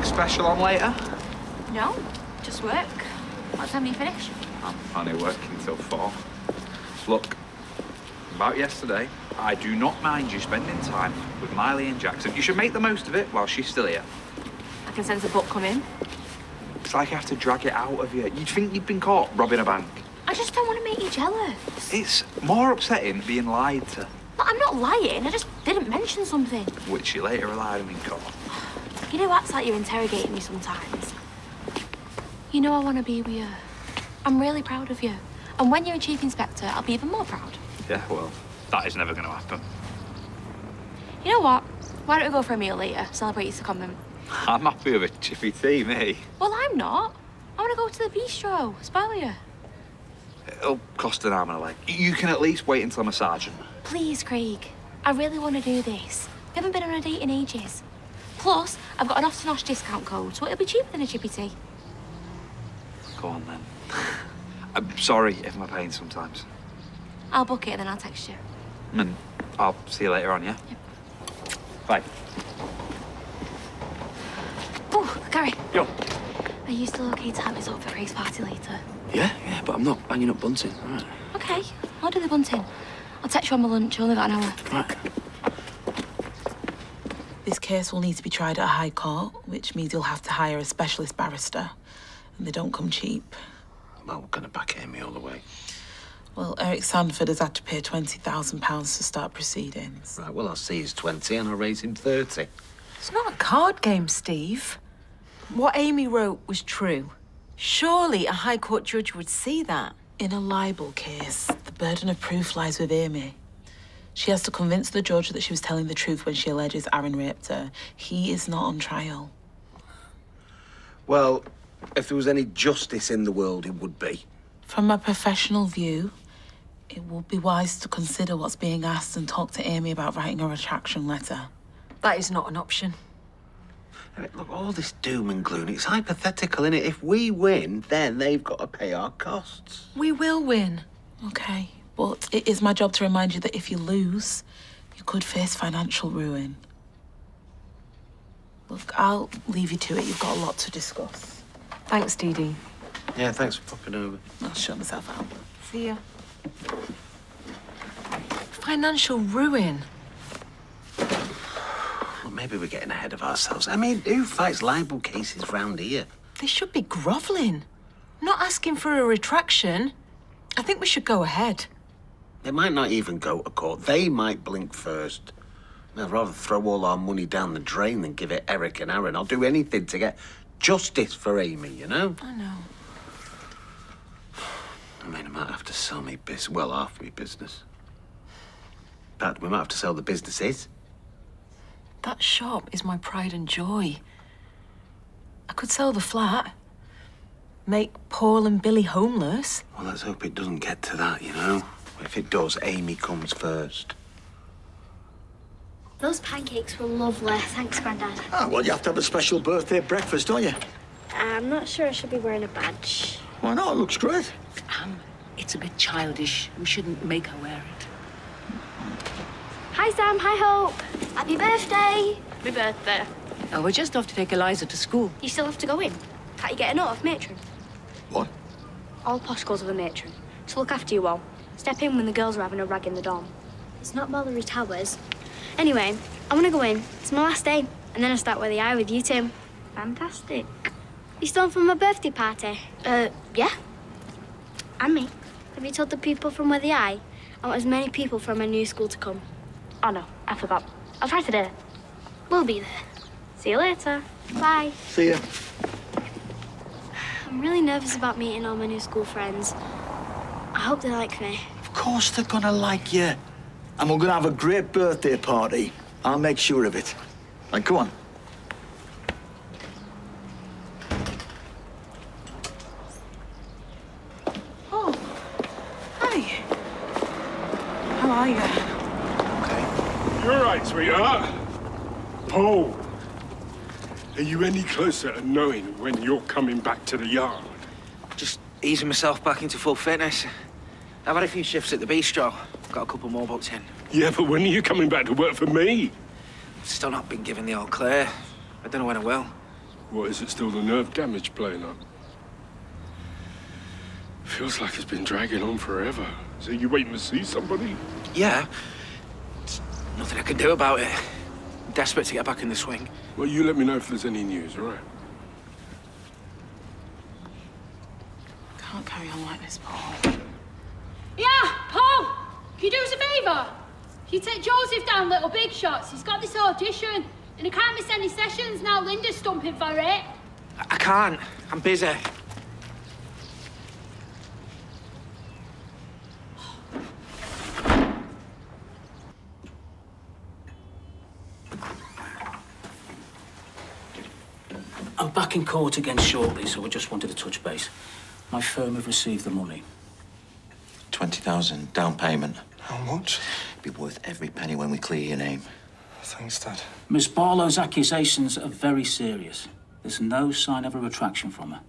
Anything special on later? No, just work. What time do you finish? I'm only working till 4. Look, about yesterday, I do not mind you spending time with Miley and Jackson. You should make the most of it while she's still here. I can sense a book coming. It's like I have to drag it out of you. You'd think you'd been caught robbing a bank. I just don't want to make you jealous. It's more upsetting being lied to. But I'm not lying, I just didn't mention something. Which you later relied on in court. You know, acts like you're interrogating me sometimes. You know I want to be with you. I'm really proud of you. And when you're a chief inspector, I'll be even more proud. Yeah, well, that is never going to happen. You know what? Why don't we go for a meal later, celebrate your secondment? I'm happy with a chippy tea, me. Well, I'm not. I want to go to the bistro, spoil you. It'll cost an arm and a leg. You can at least wait until I'm a sergeant. Please, Craig. I really want to do this. We haven't been on a date in ages. Plus, I've got an off-to-nosh discount code, so it'll be cheaper than a chippy tea. Go on, then. I'm sorry if I'm a pain sometimes. I'll book it and then I'll text you. And I'll see you later on, yeah? Yep. Bye. Oh, Gary. Yo. Are you still okay to have us up for Craig's party later? Yeah, but I'm not banging up bunting. All right. Okay, I'll do the bunting. I'll text you on my lunch. I've only got an hour. Right. This case will need to be tried at a high court, which means you'll have to hire a specialist barrister. And they don't come cheap. Well, we're going to back Amy all the way. Well, Eric Sandford has had to pay £20,000 to start proceedings. Right, well, I'll see his 20 and I'll raise him 30. It's not a card game, Steve. What Amy wrote was true. Surely a High Court judge would see that. In a libel case, the burden of proof lies with Amy. She has to convince the judge that she was telling the truth when she alleges Aaron raped her. He is not on trial. Well, if there was any justice in the world, it would be. From a professional view, it would be wise to consider what's being asked and talk to Amy about writing a retraction letter. That is not an option. I mean, look, all this doom and gloom, it's hypothetical, innit? If we win, then they've got to pay our costs. We will win. Okay, but it is my job to remind you that if you lose, you could face financial ruin. Look, I'll leave you to it. You've got a lot to discuss. Thanks, Dee Dee. Yeah, thanks for popping over. I'll show myself out. See ya. Financial ruin. Well, maybe we're getting ahead of ourselves. I mean, who fights libel cases round here? They should be grovelling. Not asking for a retraction. I think we should go ahead. They might not even go to court. They might blink first. I'd rather throw all our money down the drain than give it Eric and Aaron. I'll do anything to get justice for Amy, you know? I know. I mean, I might have to sell me business. Well, half me business. In fact, we might have to sell the businesses. That shop is my pride and joy. I could sell the flat. Make Paul and Billy homeless. Well, let's hope it doesn't get to that, you know? If it does, Amy comes first. Those pancakes were lovely. Thanks, Grandad. Ah, well, you have to have a special birthday breakfast, don't you? I'm not sure I should be wearing a badge. Why not? It looks great. It's a bit childish. We shouldn't make her wear it. Hi, Sam. Hi, Hope. Happy birthday. Happy birthday. Oh, we're just off to take Eliza to school. You still have to go in. Can't you get a note off matron? What? All posh girls have a matron. To look after you all. Step in when the girls are having a rag in the dorm. It's not Mallory Towers. Anyway, I want to go in. It's my last day. And then I start where the eye with you two. Fantastic. You still on for my birthday party? Yeah. And me. Have you told the people from where the eye? I want as many people from my new school to come. Oh, no, I forgot. I'll try today. We'll be there. See you later. Bye. See ya. I'm really nervous about meeting all my new school friends. I hope they like me. Of course they're gonna like you. And we're gonna have a great birthday party. I'll make sure of it. Right, come on. Oh, hi. How are you? Okay. You're right, sweetheart. Paul, are you any closer to knowing when you're coming back to the yard? Just easing myself back into full fitness. I've had a few shifts at the bistro. Got a couple more booked in. Yeah, but when are you coming back to work for me? Still not been given the all clear. I don't know when I will. What, is it still the nerve damage playing up? Feels like it's been dragging on forever. So you waiting to see somebody? Yeah. There's nothing I can do about it. I'm desperate to get back in the swing. Well, you let me know if there's any news, all right? Can't carry on like this, Paul. Yeah, Paul! Can you do us a favour? Can you take Joseph down Little Big Shots? He's got this audition, and he can't miss any sessions now Linda's stumping for it. I can't. I'm busy. I'm back in court again shortly, so I just wanted to touch base. My firm have received the money. 20,000 down payment. How much? Be worth every penny when we clear your name. Thanks, Dad. Miss Barlow's accusations are very serious. There's no sign of a retraction from her.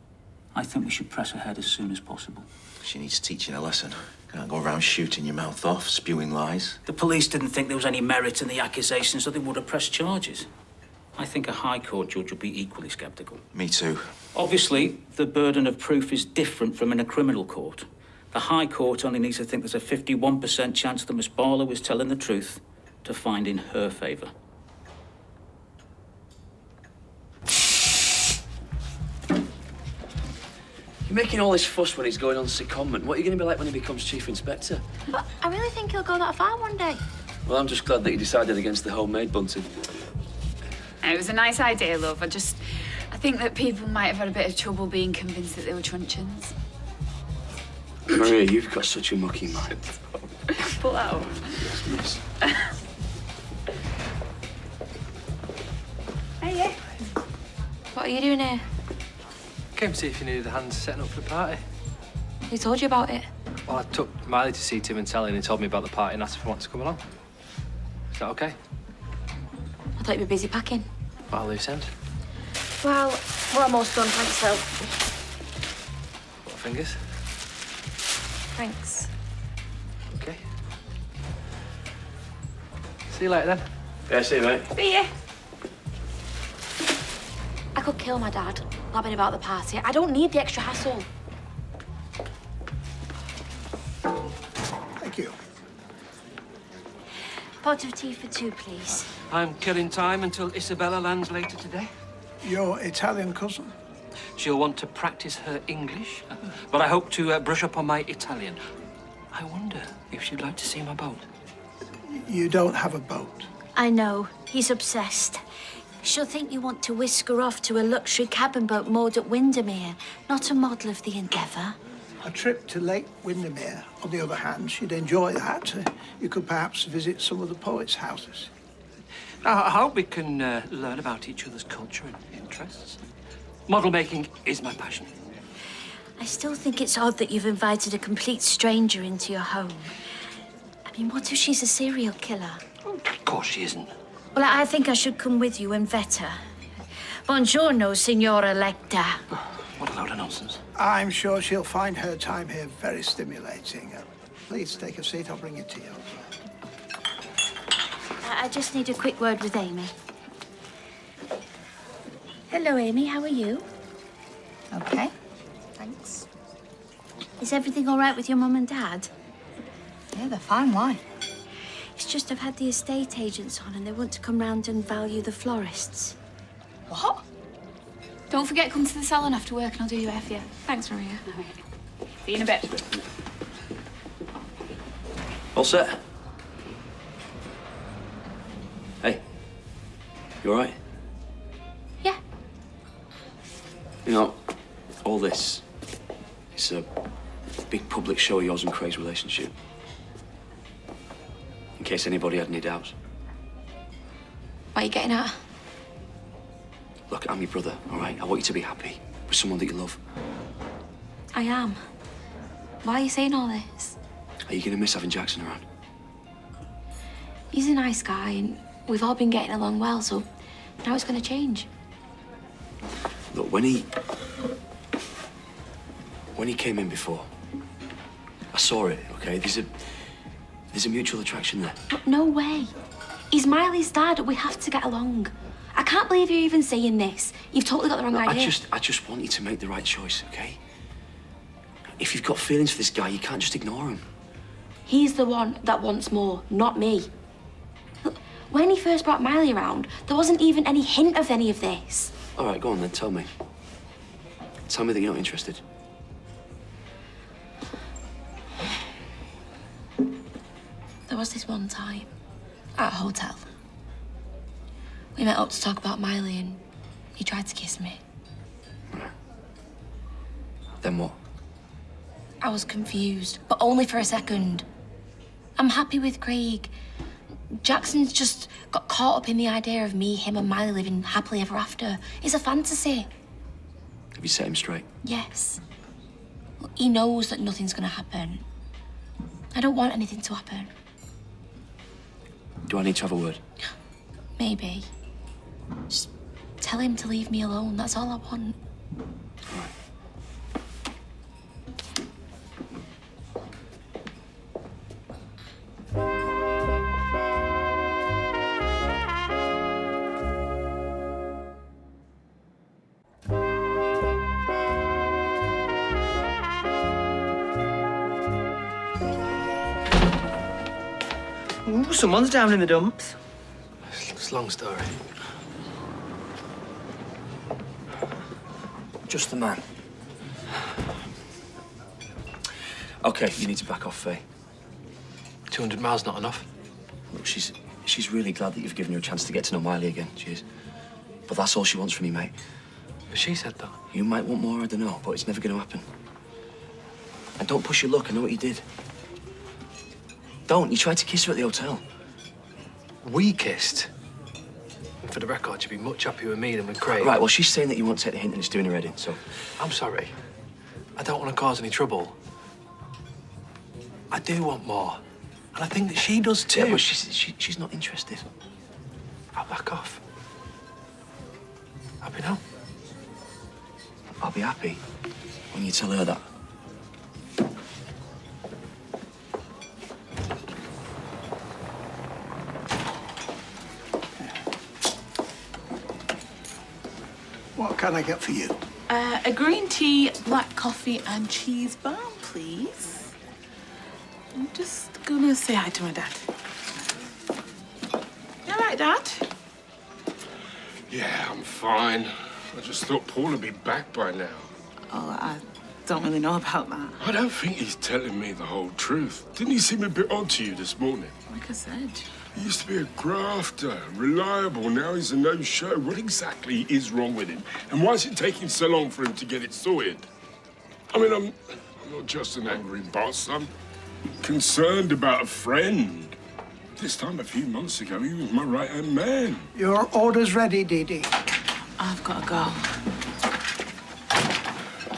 I think we should press ahead as soon as possible. She needs teaching a lesson. Can't go around shooting your mouth off, spewing lies. The police didn't think there was any merit in the accusations, so they would have pressed charges. I think a High Court judge would be equally sceptical. Me too. Obviously, the burden of proof is different from in a criminal court. The High Court only needs to think there's a 51% chance that Miss Barlow is telling the truth to find in her favour. You're making all this fuss when he's going on secondment. What are you going to be like when he becomes Chief Inspector? But I really think he'll go that far one day. Well, I'm just glad that you decided against the homemade bunting. It was a nice idea, love. I think that people might have had a bit of trouble being convinced that they were truncheons. Maria, you've got such a mucky mind. Pull out. Yes. Hey, what are you doing here? Came to see if you needed a hand setting up for the party. Who told you about it? Well, I took Miley to see Tim and Sally and he told me about the party and asked if I wanted to come along. Is that okay? I thought you were busy packing. About a loose end. Well, we're almost done, thanks, though. What fingers? Thanks. Okay. See you later then. Yeah, see you, mate. See ya. I could kill my dad, blabbing about the party. I don't need the extra hassle. Thank you. Pot of tea for two, please. I'm killing time until Isabella lands later today. Your Italian cousin? She'll want to practice her English, but I hope to brush up on my Italian. I wonder if she'd like to see my boat. You don't have a boat. I know. He's obsessed. She'll think you want to whisk her off to a luxury cabin boat moored at Windermere, not a model of the Endeavour. A trip to Lake Windermere, on the other hand, she'd enjoy that. You could perhaps visit some of the poets' houses. I hope we can learn about each other's culture and interests. Model making is my passion. I still think it's odd that you've invited a complete stranger into your home. I mean, what if she's a serial killer? Of course she isn't. Well, I think I should come with you and vet her. Buongiorno, Signora Lecter. What a load of nonsense. I'm sure she'll find her time here very stimulating. Please take a seat. I'll bring you tea. I just need a quick word with Amy. Hello, Amy. How are you? Okay. Thanks. Is everything all right with your mum and dad? Yeah, they're fine. Why? It's just I've had the estate agents on and they want to come round and value the florists. What? Don't forget, come to the salon after work and I'll do your hair for you. Thanks, Maria. See you in a bit. All set? Hey, you all right? Yeah. You know, all this, it's a big public show of yours and Craig's relationship. In case anybody had any doubts. What are you getting at? Look, I'm your brother, all right? I want you to be happy with someone that you love. I am. Why are you saying all this? Are you going to miss having Jackson around? He's a nice guy and we've all been getting along well, so now it's going to change. Look, when he came in before, I saw it, okay? There's a mutual attraction there. But no way. He's Miley's dad. We have to get along. I can't can't believe you're even saying this. You've totally got the wrong idea. I just want you to make the right choice, okay? If you've got feelings for this guy, you can't just ignore him. He's the one that wants more, not me. Look, when he first brought Miley around, there wasn't even any hint of any of this. All right, go on then, tell me. Tell me that you're not interested. There was this one time at a hotel. We met up to talk about Miley and he tried to kiss me. Then what? I was confused, but only for a second. I'm happy with Craig. Jackson's just got caught up in the idea of me, him and Miley living happily ever after. It's a fantasy. Have you set him straight? Yes. He knows that nothing's gonna happen. I don't want anything to happen. Do I need to have a word? Maybe. Just tell him to leave me alone. That's all I want. Ooh, someone's down in the dumps. It's a long story. Just the man. Okay, you need to back off, Faye. 200 miles not enough. Look, she's really glad that you've given her a chance to get to know Miley again. She is. But that's all she wants from you, mate. But she said that. You might want more, I don't know, but it's never going to happen. And don't push your luck. I know what you did. Don't. You tried to kiss her at the hotel. We kissed. And for the record, she'd be much happier with me than with Craig. Right, well, she's saying that you won't take the hint and it's doing her head in, so... I'm sorry. I don't want to cause any trouble. I do want more. And I think that she does too. Yeah, but she's not interested. I'll back off. Happy now? I'll be happy when you tell her that. What can I get for you? A green tea, black coffee, and cheese bar, please. I'm just gonna say hi to my dad. You all right, Dad? Yeah, I'm fine. I just thought Paul would be back by now. Oh, I don't really know about that. I don't think he's telling me the whole truth. Didn't he seem a bit odd to you this morning? Like I said. He used to be a grafter, reliable. Now he's a no-show. What exactly is wrong with him? And why is it taking so long for him to get it sorted? I mean, I'm not just an angry boss. I'm concerned about a friend. This time a few months ago, he was my right-hand man. Your order's ready, Dee Dee. I've got to go.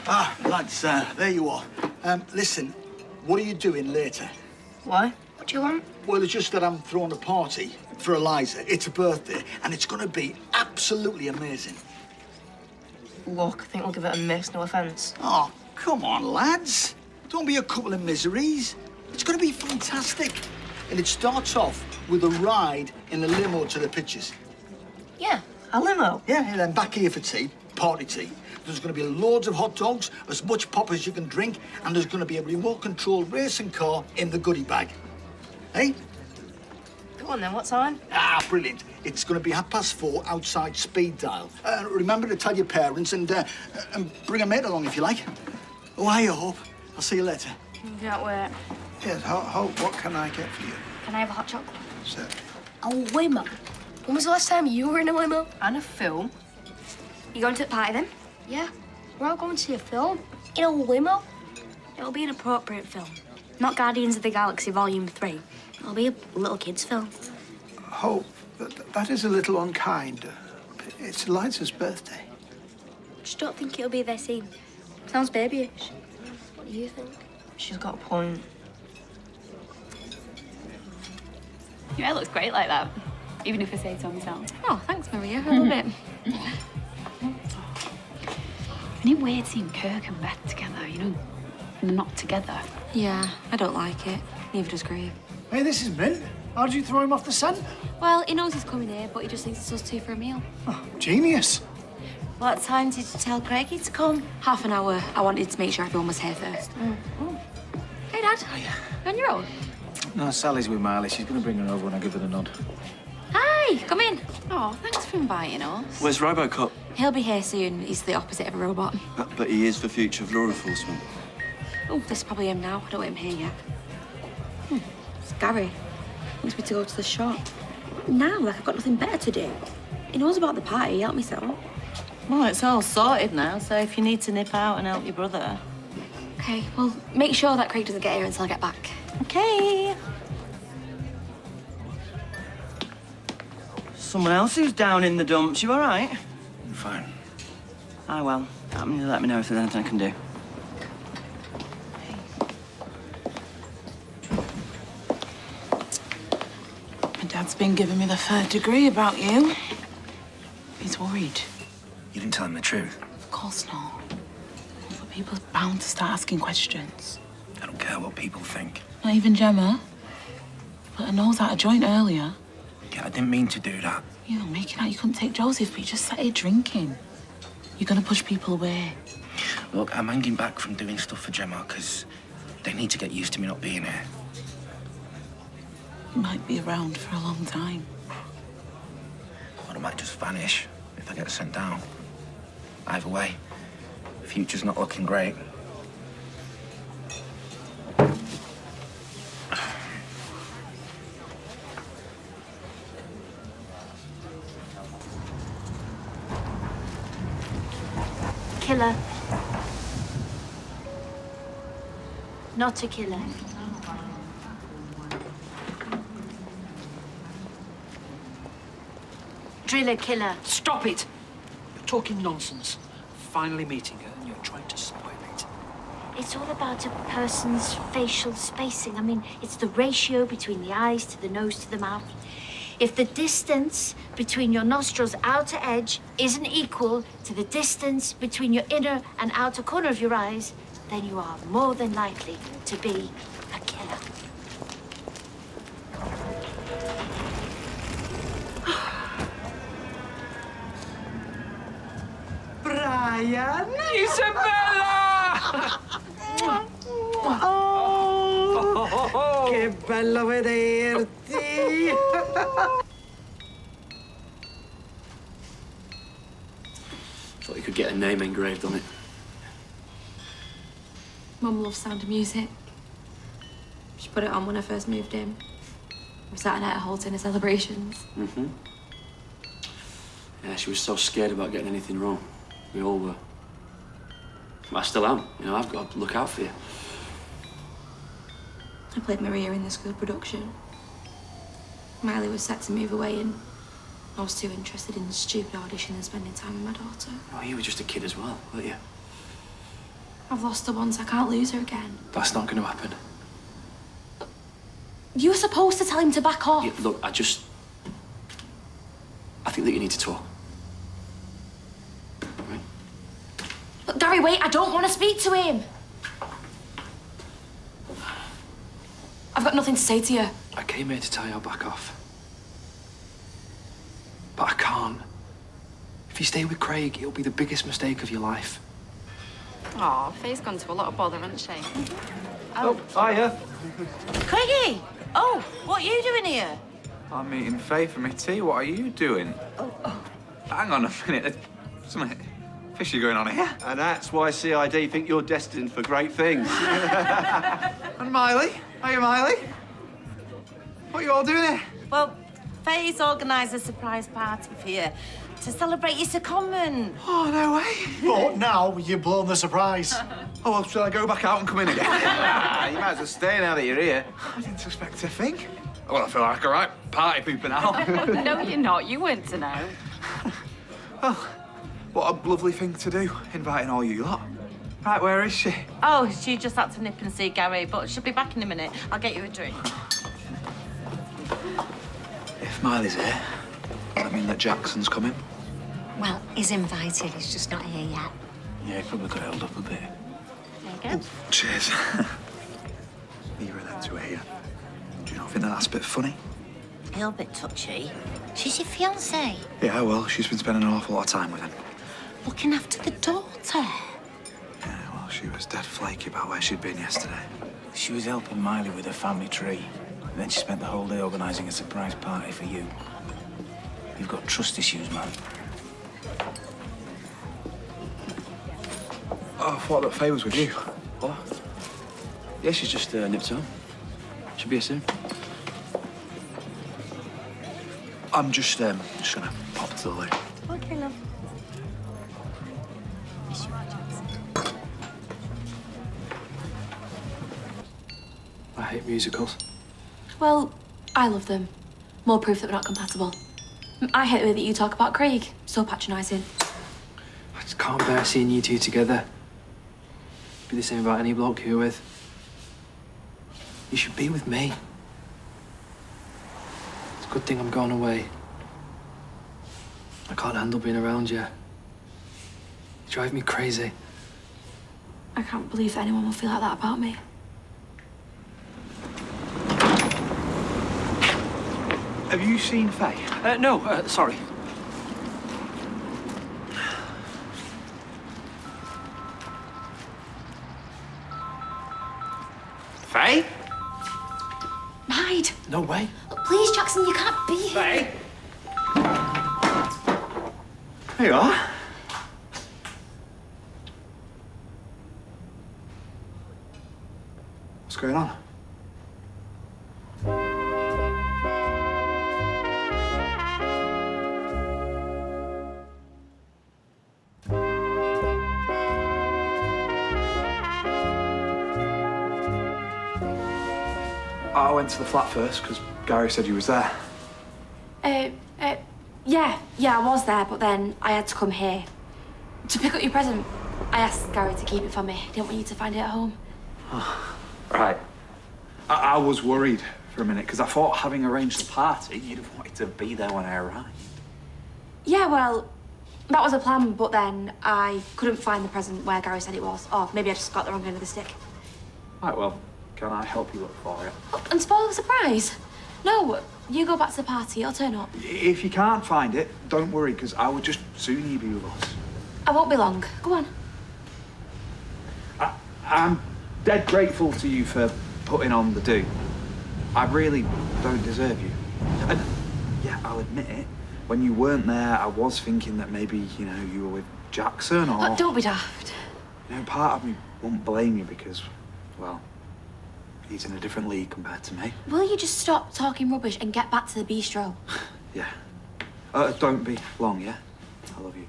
Ah, lads, there you are. Listen, what are you doing later? Why? What do you want? Well, it's just that I'm throwing a party for Eliza. It's a birthday, and it's going to be absolutely amazing. Look, I think we'll give it a miss, no offence. Oh, come on, lads. Don't be a couple of miseries. It's going to be fantastic. And it starts off with a ride in a limo to the pictures. Yeah, a limo. Yeah, and then back here for tea, party tea. There's going to be loads of hot dogs, as much pop as you can drink, and there's going to be a remote-controlled racing car in the goodie bag. Hey? Go on then, what time? Ah, brilliant. It's going to be 4:30 outside Speed Dial. Remember to tell your parents and bring a mate along if you like. Oh, hiya, Hope. I'll see you later. Can't wait. Yes, Hope, what can I get for you? Can I have a hot chocolate? Certainly. A limo? When was the last time you were in a limo? And a film. You going to the party then? Yeah. We're all going to see a film. In a limo? It'll be an appropriate film. Not Guardians of the Galaxy Volume 3. It'll be a little kid's film. Hope, that is a little unkind. It's Eliza's birthday. Just don't think it'll be their scene. Sounds babyish. What do you think? She's got a point. Your hair looks great like that, even if I say so myself. Oh, thanks, Maria. I love it. Isn't it weird seeing Kirk and Beth together, you know? And they're not together. Yeah, I don't like it. Neither does Grave. Hey, this is mint. How did you throw him off the scent? Well, he knows he's coming here, but he just thinks it's us two for a meal. Genius. What time did you tell Craigie to come? Half an hour. I wanted to make sure everyone was here first. Hey, Dad. You on your own? No, Sally's with Marley. She's going to bring her over when I give her the nod. Hi, come in. Oh, thanks for inviting us. Where's Robocop? He'll be here soon. He's the opposite of a robot. But he is for future law enforcement. Oh, this is probably him now. I don't want him here yet. It's Gary. Wants me to go to the shop. Now, like I've got nothing better to do. He knows about the party. He helped me so. Well, it's all sorted now, so if you need to nip out and help your brother... Okay, well, make sure that Craig doesn't get here until I get back. Okay. Someone else who's down in the dumps. You all right? I'm fine. Ah, well. Let me know if there's anything I can do. My dad's been giving me the third degree about you. He's worried. You didn't tell him the truth. Of course not. But people are bound to start asking questions. I don't care what people think. Not even Gemma. But I knows out a joint earlier. Yeah, I didn't mean to do that. You know, making out you couldn't take Joseph, but you just sat here drinking. You're gonna push people away. Look, I'm hanging back from doing stuff for Gemma because they need to get used to me not being here. You might be around for a long time. Or I might just vanish if I get sent down. Either way, the future's not looking great. Killer. Not a killer. Driller killer. Stop it! You're talking nonsense. Finally meeting her and you're trying to spoil it. It's all about a person's facial spacing. I mean, it's the ratio between the eyes to the nose to the mouth. If the distance between your nostrils' outer edge isn't equal to the distance between your inner and outer corner of your eyes, then you are more than likely to be a killer. Brian! Isabella! Oh, che bello vederti! Thought you could get a name engraved on it. Mum loves Sound of Music. She put it on when I first moved in. We sat in at Holton celebrations. Mm-hmm. Yeah, she was so scared about getting anything wrong. We all were. I still am. You know, I've got to look out for you. I played Maria in the school production. Miley was set to move away and I was too interested in the stupid audition and spending time with my daughter. Oh, you were just a kid as well, weren't you? I've lost her once, I can't lose her again. That's not going to happen. You were supposed to tell him to back off. Yeah, look, I think that you need to talk. Right? But Gary, wait, I don't want to speak to him. I've got nothing to say to you. I came here to tell you I'll back off. But I can't. If you stay with Craig, it'll be the biggest mistake of your life. Oh, Faye's gone to a lot of bother, hasn't she? Oh, hiya. Craigie! Oh, what are you doing here? I'm meeting Faye for my tea. What are you doing? Hang on a minute. There's something fishy going on here. And that's why CID think you're destined for great things. And Miley? Hiya, Miley. What are you all doing here? Well, Faye's organised a surprise party for you to celebrate your secondment. Oh, no way. But now you've blown the surprise. Oh, well, shall I go back out and come in again? You might as well stay now that you're here. I didn't suspect a thing. Well, I feel like a right party pooper now. No, you're not. You weren't to know. Well, what a lovely thing to do, inviting all you lot. Right, where is she? Oh, she just had to nip and see Gary, but she'll be back in a minute. I'll get you a drink. If Miley's here, does that mean that Jackson's coming? Well, he's invited. He's just not here yet. Yeah, he probably got held up a bit. There you go. Cheers. Neither of them two are here. Do you not think that that's a bit funny? feel a bit touchy. She's your fiancée. Yeah, well, she's been spending an awful lot of time with him. Looking after the daughter. Yeah, well, she was dead flaky about where she'd been yesterday. She was helping Miley with her family tree. And then she spent the whole day organising a surprise party for you. You've got trust issues, man. Oh, I thought that Faye was with you. What? Yeah, she's just nipped home. Should be here soon. I'm just gonna pop to the loo. Okay, love. I hate musicals. Well, I love them. More proof that we're not compatible. I hate the way that you talk about Craig. So patronising. I just can't bear seeing you two together. Be the same about any bloke you're with. You should be with me. It's a good thing I'm going away. I can't handle being around you. You drive me crazy. I can't believe that anyone will feel like that about me. Have you seen Faye? No, sorry. Faye? Hide. No way. Please, Jackson, you can't be here. Faye? There you are. What's going on? I went to the flat first because Gary said you was there. Yeah, I was there, but then I had to come here. To pick up your present, I asked Gary to keep it for me. I didn't want you to find it at home. Right. I was worried for a minute because I thought, having arranged the party, you'd have wanted to be there when I arrived. Yeah, well, that was a plan, but then I couldn't find the present where Gary said it was. Or maybe I just got the wrong end of the stick. Right, well, can I help you look for it? Oh, and spoil the surprise. No, you go back to the party, it'll turn up. If you can't find it, don't worry, because I would just soon you be with us. I won't be long. Go on. I'm dead grateful to you for putting on the do. I really don't deserve you. And yeah, I'll admit it. When you weren't there, I was thinking that maybe, you know, you were with Jackson or... Oh, don't be daft. You know, part of me won't blame you because, well, he's in a different league compared to me. Will you just stop talking rubbish and get back to the bistro? Yeah. Don't be long, yeah? I love you.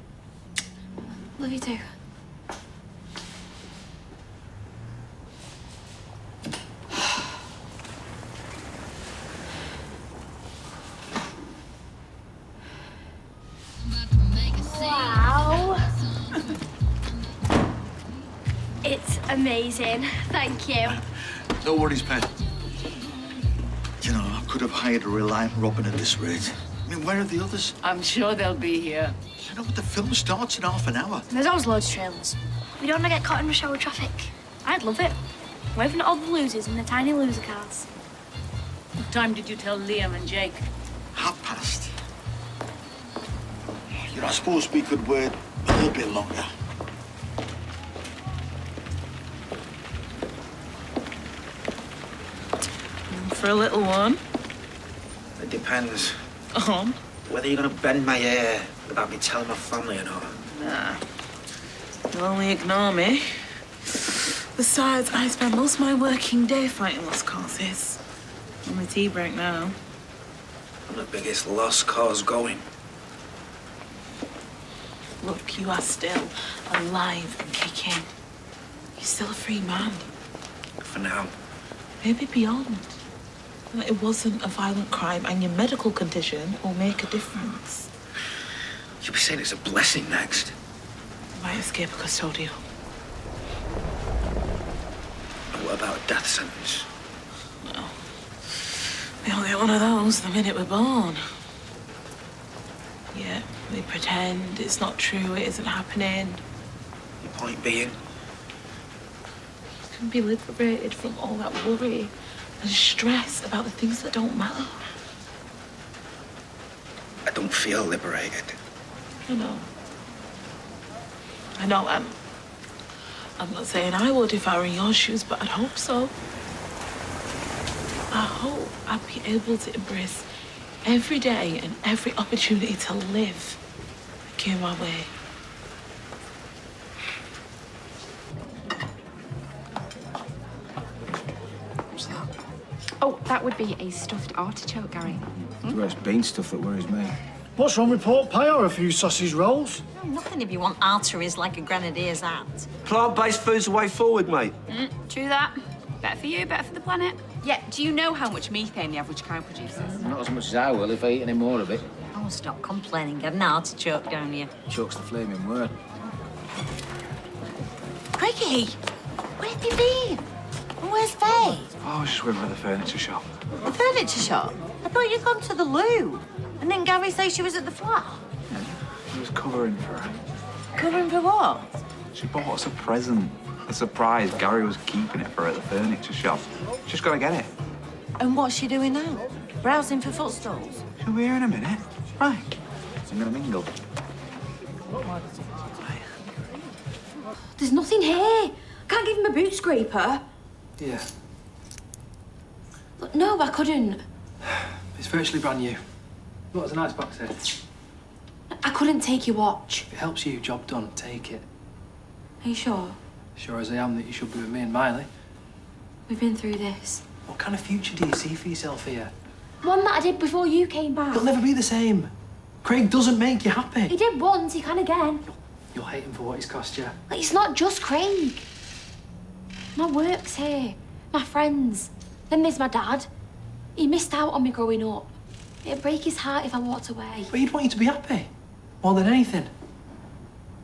Love you too. Wow. It's amazing. Thank you. No worries, Pen. You know, I could have hired a reliant Robin at this rate. I mean, where are the others? I'm sure they'll be here. You know, but the film starts in half an hour. There's always loads of trailers. We don't want to get caught in rush hour traffic. I'd love it. Waving at all the losers in the tiny loser cars. What time did you tell Liam and Jake? 1:30. You know, I suppose we could wait a little bit longer. For a little one. It depends. On? Whether you're gonna bend my ear without me telling my family or not. Nah. You'll only ignore me. Besides, I spend most of my working day fighting lost causes. On the tea break now. I'm the biggest lost cause going. Look, you are still alive and kicking. You're still a free man. For now. Maybe beyond. It wasn't a violent crime, and your medical condition will make a difference. You'll be saying it's a blessing next. You might escape a custodial. And what about a death sentence? Well, we don't get one of those the minute we're born. Yeah, we pretend it's not true, it isn't happening. Your point being? You can be liberated from all that worry and stress about the things that don't matter. don't feel liberated. I know. I know, I'm not saying I would if I were in your shoes, but I'd hope so. I hope I'd be able to embrace every day and every opportunity to live that came my way. What's that? Oh, that would be a stuffed artichoke, Gary. Well, it's bean stuff that worries me. What's wrong with pork pie or a few sausage rolls? Nothing if you want arteries like a grenadier's hat. Plant-based food's the way forward, mate. True that. Better for you, better for the planet. Yeah, do you know how much methane the average cow produces? Not as much as I will if I eat any more of it. Oh, stop complaining. Get an artichoke down here. Choke's the flaming word. Craigie, where have you been? And where's Faye? Oh, I was just with her at the furniture shop. The furniture shop? I thought you'd gone to the loo. And then Gary say she was at the flat. He was covering for her. Covering for what? She bought us a present. A surprise. Gary was keeping it for her at the furniture shop. Just gotta get it. And what's she doing now? Browsing for footstools? She'll be here in a minute. Right. I'm gonna mingle. There's nothing here. Can't give him a boot scraper. Yeah, But no, I couldn't. it's virtually brand new. Look, there's a nice box here. I couldn't take your watch. If it helps you, job done, take it. Are you sure? Sure as I am that you should be with me and Miley. We've been through this. What kind of future do you see for yourself here? One that I did before you came back. It'll never be the same. Craig doesn't make you happy. He did once, he can again. You'll hate him for what he's cost you. Like, it's not just Craig. My work's here. My friends. Then there's my dad. He missed out on me growing up. It'd break his heart if I walked away. But he'd want you to be happy. More than anything.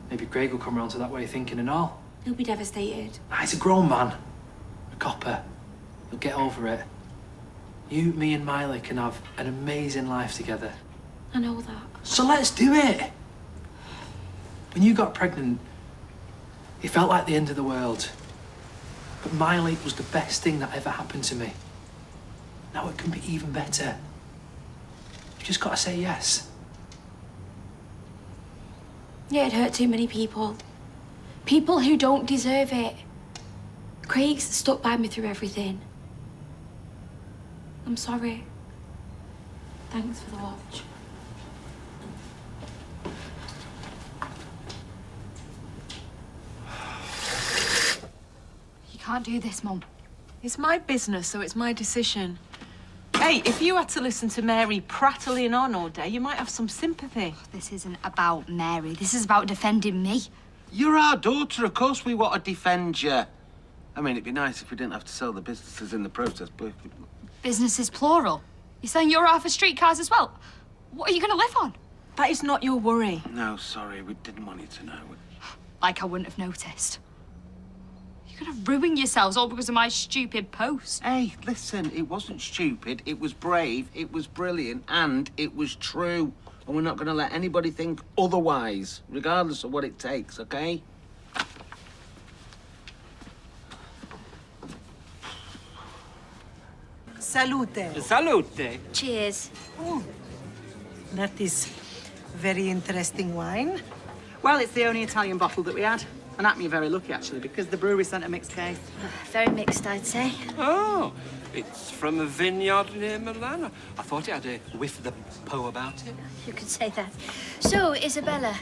Maybe Craig will come around to that way of thinking and all. He'll be devastated. Ah, he's a grown man. A copper. He'll get over it. You, me and Miley can have an amazing life together. I know that. So let's do it. When you got pregnant, it felt like the end of the world. But Miley was the best thing that ever happened to me. Now it can be even better. You've just got to say yes. Yeah, it hurt too many people. People who don't deserve it. Craig's stuck by me through everything. I'm sorry. Thanks for the watch. You can't do this, Mum. It's my business, so it's my decision. Hey, if you had to listen to Mary prattling on all day, you might have some sympathy. This isn't about Mary. This is about defending me. You're our daughter, of course we want to defend you. I mean, it'd be nice if we didn't have to sell the businesses in the process, but... Businesses plural. You're saying you're out for streetcars as well? What are you going to live on? That is not your worry. No, sorry, we didn't want you to know. Like I wouldn't have noticed. You're going to ruin yourselves all because of my stupid post. Hey, listen, it wasn't stupid, it was brave, it was brilliant, and it was true. And we're not going to let anybody think otherwise, regardless of what it takes, okay? Salute. Salute. Cheers. That is very interesting wine. Well, it's the only Italian bottle that we had. And that me very lucky, actually, because the brewery sent a mixed case. Very mixed, I'd say. Oh, it's from a vineyard near Milan. I thought it had a whiff of the Po about it. You could say that. So, Isabella,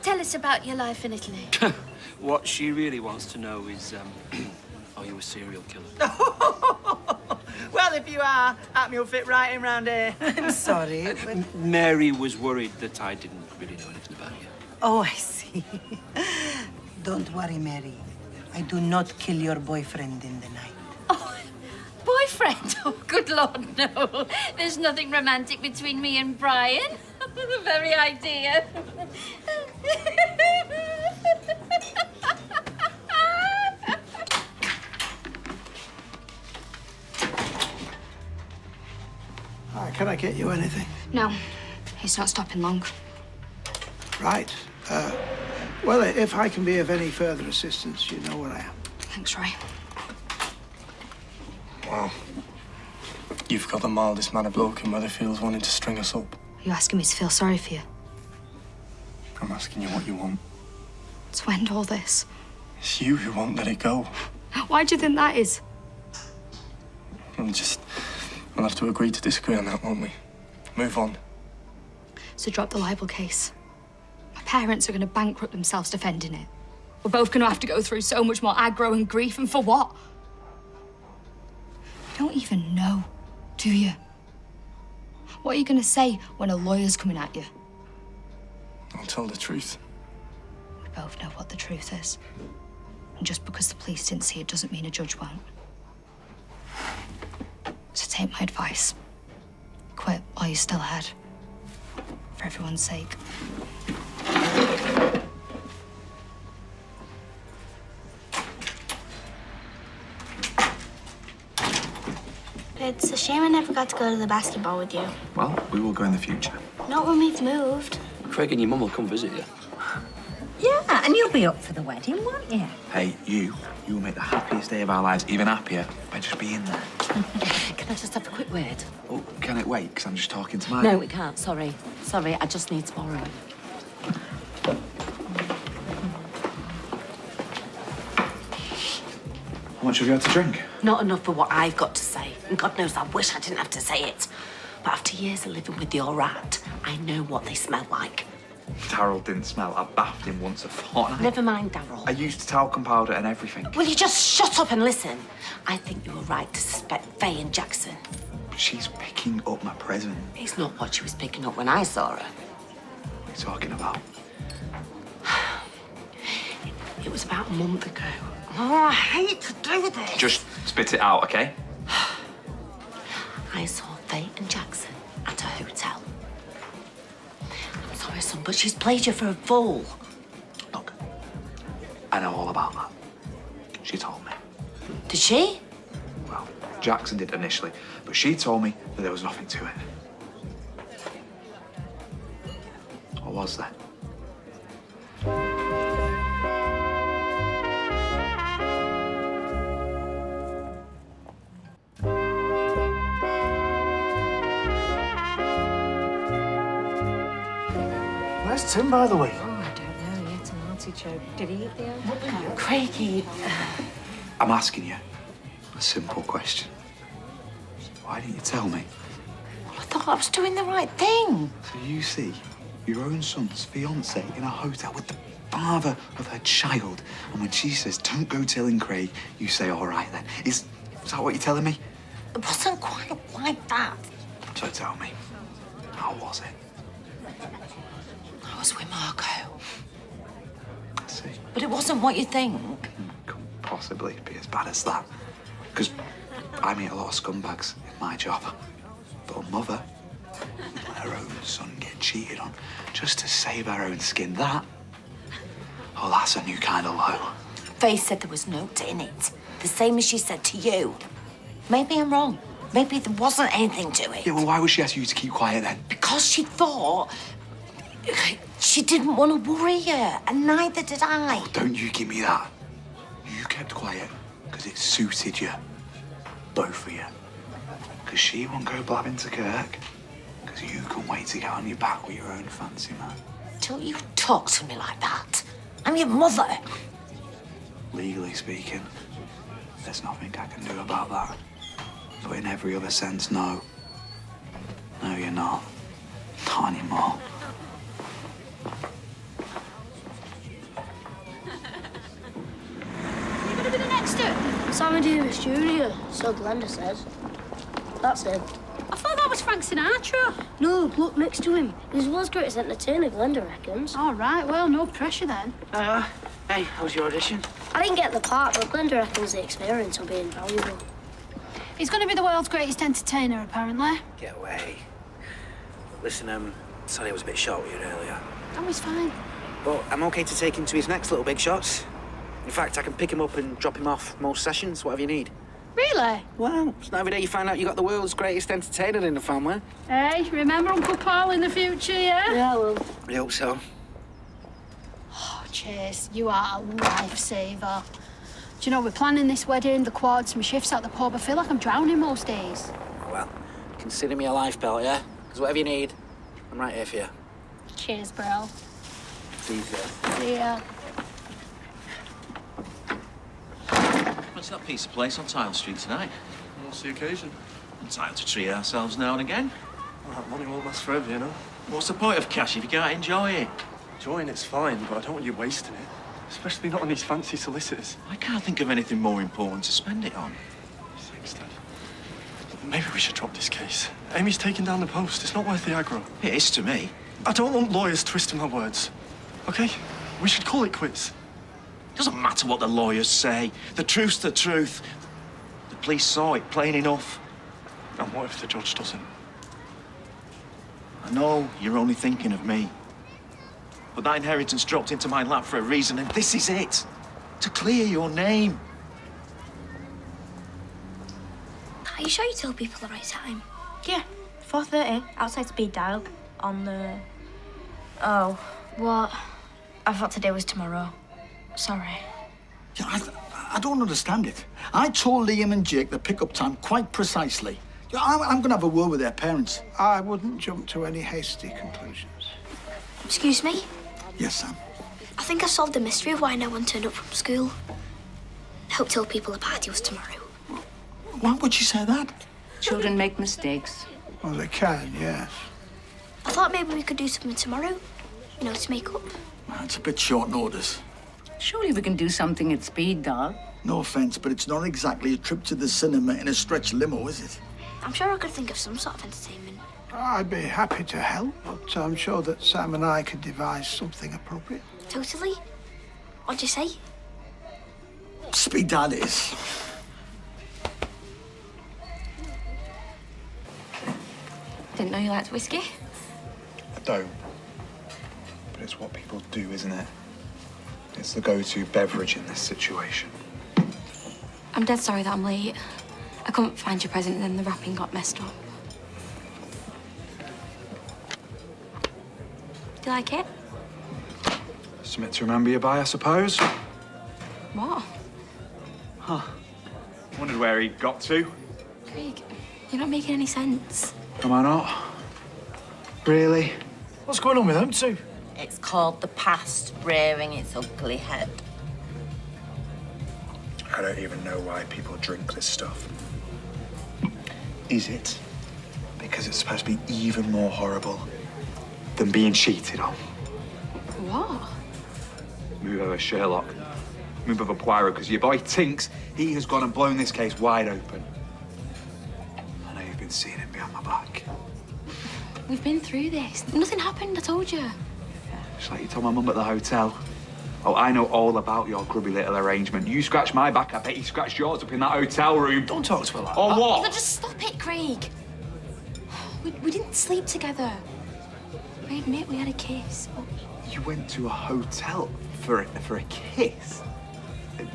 tell us about your life in Italy. What she really wants to know is, are you a serial killer? Well, if you are, Acme will fit right in round here. I'm sorry, but... Mary was worried that I didn't really know anything about you. Oh, I see. Don't worry, Mary. I do not kill your boyfriend in the night. Boyfriend? Oh, good Lord, no. There's nothing romantic between me and Brian. The very idea. Can I get you anything? No, he's not stopping long. Right. Well, if I can be of any further assistance, you know where I am. Thanks, Roy. Wow. You've got the mildest mannered bloke in Weatherfield's wanting to string us up. Are you asking me to feel sorry for you? I'm asking you what you want. To end all this? It's you who won't let it go. Why do you think that is? We'll have to agree to disagree on that, won't we? Move on. So drop the libel case. My parents are going to bankrupt themselves defending it. We're both going to have to go through so much more aggro and grief, and for what? You don't even know, do you? What are you going to say when a lawyer's coming at you? I'll tell the truth. We both know what the truth is. And just because the police didn't see it doesn't mean a judge won't. So take my advice. Quit while you're still ahead. For everyone's sake. It's a shame I never got to go to the basketball with you. Well, we will go in the future. Not when we've moved. Craig and your mum will come visit you. Yeah, and you'll be up for the wedding, won't you? Hey, you will make the happiest day of our lives even happier by just being there. Can I just have a quick word? Oh, can it wait? Because I'm just talking to my... No, we can't. Sorry. Sorry, I just need to borrow it. How much have you had to drink? Not enough for what I've got to say. And God knows I wish I didn't have to say it. But after years of living with your rat, I know what they smell like. Darryl didn't smell. I bathed him once a fortnight. Never mind, Darryl. I used talcum powder and everything. Will you just shut up and listen? I think you were right to suspect Faye and Jackson. But she's picking up my present. It's not what she was picking up when I saw her. What are you talking about? It was about a month ago. Oh, I hate to do this. Just spit it out, okay? I saw Faye and Jackson at a hotel. I'm sorry, son, but she's played you for a fool. Look, I know all about that. She told me. Did she? Well, Jackson did initially, but she told me that there was nothing to it. Or was there? Where's Tim, by the way? Oh, I don't know. He ate an artichoke. Did he eat the artichoke? Craigie. I'm asking you a simple question. Why didn't you tell me? Well, I thought I was doing the right thing. So you see your own son's fiancée in a hotel with the father of her child, and when she says, don't go telling Craig, you say, all right then. Is that what you're telling me? It wasn't quite like that. So tell me, how was it? I was with Marco. I see. But it wasn't what you think. Couldn't possibly be as bad as that. Because I meet a lot of scumbags in my job. But a mother, let her own son get cheated on just to save her own skin, oh, that's a new kind of low. Faye said there was no in it. The same as she said to you. Maybe I'm wrong. Maybe there wasn't anything to it. Yeah, well, why would she ask you to keep quiet then? Because she thought she didn't want to worry you, and neither did I. Oh, don't you give me that. You kept quiet because it suited you. Both of you. Because she won't go blabbing to Kirk. Because you couldn't wait to get on your back with your own fancy man. Don't you talk to me like that. I'm your mother. Legally speaking, there's nothing I can do about that. But in every other sense, no. No, you're not. Not anymore. You gonna be the next two? Sammy Davis Jr., so Glenda says. That's him. I thought that was Frank Sinatra. No, look next to him. He's the world's greatest entertainer, Glenda reckons. All right, well, no pressure then. Hey, how was your audition? I didn't get the part, but Glenda reckons the experience will be invaluable. He's going to be the world's greatest entertainer, apparently. Get away. Listen, Sonny was a bit short with you earlier. Oh, he's fine. But I'm okay to take him to his next little big shots. In fact, I can pick him up and drop him off most sessions, whatever you need. Really? Well, it's not every day you find out you got the world's greatest entertainer in the family. Hey, remember Uncle Paul in the future, yeah? Yeah, well. I hope so. Oh, Chase, you are a lifesaver. Do you know, we're planning this wedding, the quads, my shifts at the pub. I feel like I'm drowning most days. Well, consider me a life belt, yeah? Because whatever you need, I'm right here for you. Cheers, bro. See you, sir. See ya. What's that piece of place on Tile Street tonight? What's the occasion? Entitled to treat ourselves now and again. Well, that money won't last forever, you know. What's the point of cash if you can't enjoy it? Enjoying it's fine, but I don't want you wasting it. Especially not on these fancy solicitors. I can't think of anything more important to spend it on. Thanks, Dad. Maybe we should drop this case. Amy's taking down the post. It's not worth the aggro. It is to me. I don't want lawyers twisting my words. Okay? We should call it quits. Doesn't matter what the lawyers say. The truth's the truth. The police saw it plain enough. And what if the judge doesn't? I know you're only thinking of me. But that inheritance dropped into my lap for a reason, and this is it. To clear your name. Are you sure you told people the right time? Yeah, 4:30, outside speed dial, on the... Oh, what? I thought today was tomorrow. Sorry. Yeah, I don't understand it. I told Liam and Jake the pickup time quite precisely. Yeah, I'm going to have a word with their parents. I wouldn't jump to any hasty conclusions. Excuse me? Yes, Sam. I think I solved the mystery of why no one turned up from school. Hope told people the party was tomorrow. Why would you say that? Children make mistakes. Well, they can, yes. I thought maybe we could do something tomorrow. You know, to make up. Well, it's a bit short notice. Surely we can do something at speed dial. No offence, but it's not exactly a trip to the cinema in a stretch limo, is it? I'm sure I could think of some sort of entertainment. I'd be happy to help, but I'm sure that Sam and I could devise something appropriate. Totally. What'd you say? Speed dial it is. Didn't know you liked whiskey. I don't. But it's what people do, isn't it? It's the go-to beverage in this situation. I'm dead sorry that I'm late. I couldn't find your present and then the wrapping got messed up. Do you like it? Something to remember you by, I suppose. What? Huh. Wondered where he'd got to. Craig, you're not making any sense. Am I not? Really? What's going on with them two? It's called the past rearing its ugly head. I don't even know why people drink this stuff. Is it because it's supposed to be even more horrible than being cheated on? What? Move over, Sherlock. Move over, Poirot, because your boy Tinks, he has gone and blown this case wide open. I know you've been seeing him behind my back. We've been through this. Nothing happened, I told you. Just like you told my mum at the hotel. Oh, I know all about your grubby little arrangement. You scratched my back, I bet you scratched yours up in that hotel room. Don't talk to her like or that. what? But just stop it, Craig. We didn't sleep together. I admit we had a kiss. But... You went to a hotel for a kiss?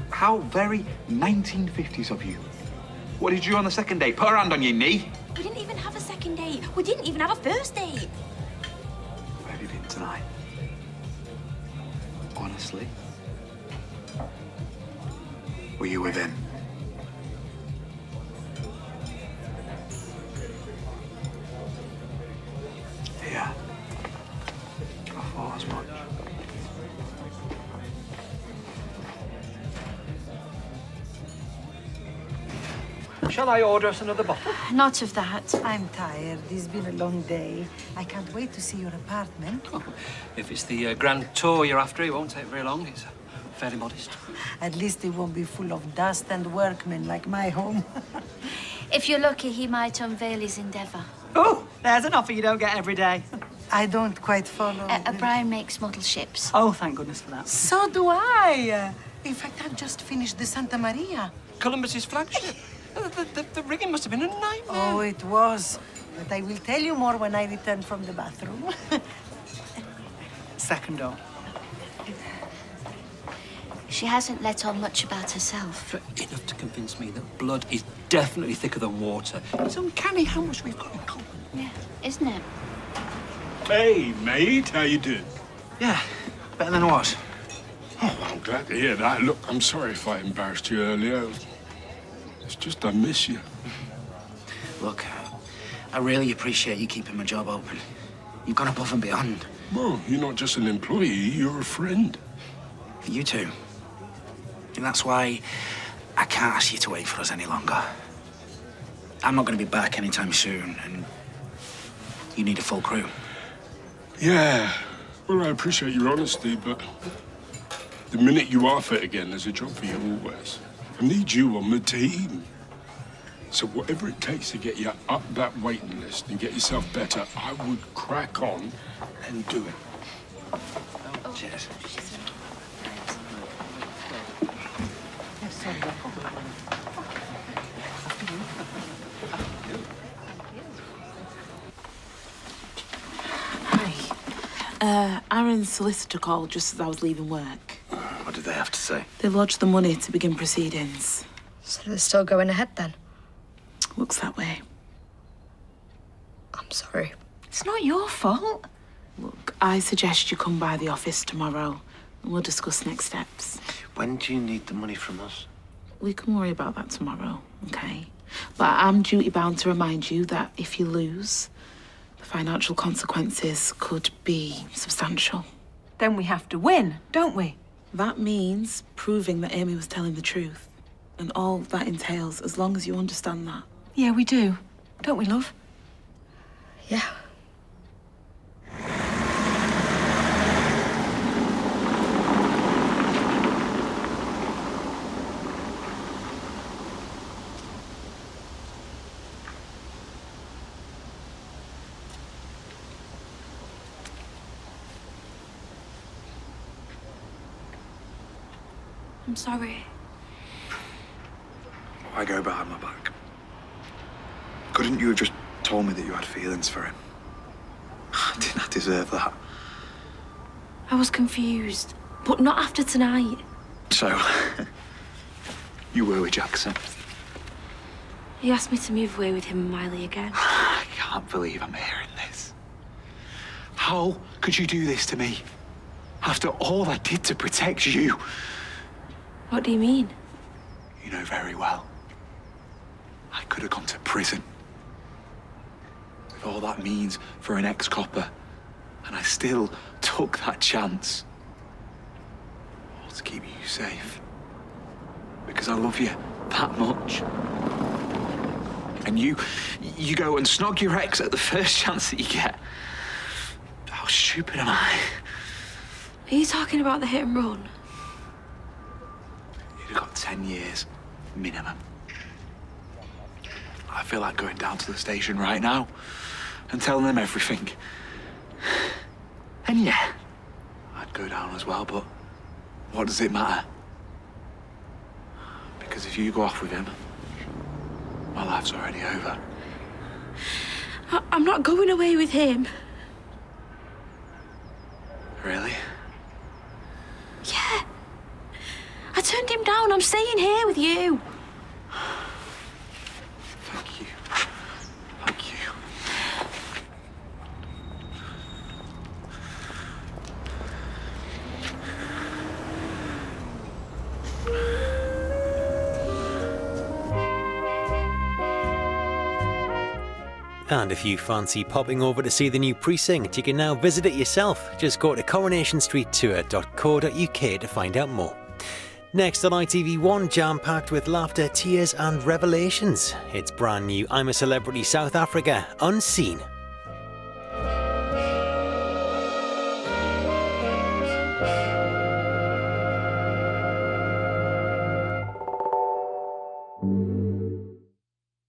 How very 1950s of you. What did you do on the second date? Put her hand on your knee? We didn't even have a second date. We didn't even have a first date. Where have you been tonight? Honestly? Were you with him? Yeah. I thought as much. Shall I order us another bottle? Not of that. I'm tired. It's been a long day. I can't wait to see your apartment. If it's the grand tour you're after, it won't take very long. It's fairly modest. At least it won't be full of dust and workmen like my home. If you're lucky, he might unveil his endeavour. Oh, there's an offer you don't get every day. I don't quite follow. Brian makes model ships. Oh, thank goodness for that. So do I. In fact, I've just finished the Santa Maria. Columbus's flagship. The rigging must have been a nightmare. Oh, it was. But I will tell you more when I return from the bathroom. Second door. She hasn't let on much about herself. Enough to convince me that blood is definitely thicker than water. It's uncanny how much we've got in common. Yeah, isn't it? Hey, mate, how you doing? Yeah, better than I was. Oh, I'm glad to hear that. Look, I'm sorry if I embarrassed you earlier. It's just I miss you. Look, I really appreciate you keeping my job open. You've gone above and beyond. Well, you're not just an employee, you're a friend. For you two. And that's why I can't ask you to wait for us any longer. I'm not going to be back anytime soon, and you need a full crew. Yeah, well, I appreciate your honesty, but the minute you are fit again, there's a job for you always. I need you on the team. So whatever it takes to get you up that waiting list and get yourself better, I would crack on and do it. Cheers. Aaron's solicitor called just as I was leaving work. What did they have to say? They lodged the money to begin proceedings. So they're still going ahead then? Looks that way. I'm sorry. It's not your fault. Look, I suggest you come by the office tomorrow and we'll discuss next steps. When do you need the money from us? We can worry about that tomorrow, okay? But I'm duty-bound to remind you that if you lose, the financial consequences could be substantial. Then we have to win, don't we? That means proving that Amy was telling the truth. And all that entails, as long as you understand that. Yeah, we do. Don't we, love? Yeah. I'm sorry. Why go behind my back? Couldn't you have just told me that you had feelings for him? Didn't I deserve that? I was confused, but not after tonight. So, you were with Jackson? He asked me to move away with him and Miley again. I can't believe I'm hearing this. How could you do this to me? After all I did to protect you? What do you mean? You know very well. I could have gone to prison. With all that means for an ex-copper. And I still took that chance. All to keep you safe. Because I love you that much. And you go and snog your ex at the first chance that you get. How stupid am I? Are you talking about the hit and run? You'd have got 10 years, minimum. I feel like going down to the station right now and telling them everything. And yeah, I'd go down as well, but what does it matter? Because if you go off with him, my life's already over. I'm not going away with him. Really? Yeah. I turned him down. I'm staying here with you. Thank you. Thank you. And if you fancy popping over to see the new precinct, you can now visit it yourself. Just go to coronationstreettour.co.uk to find out more. Next on ITV1, jam-packed with laughter, tears and revelations. It's brand new I'm a Celebrity South Africa, Unseen.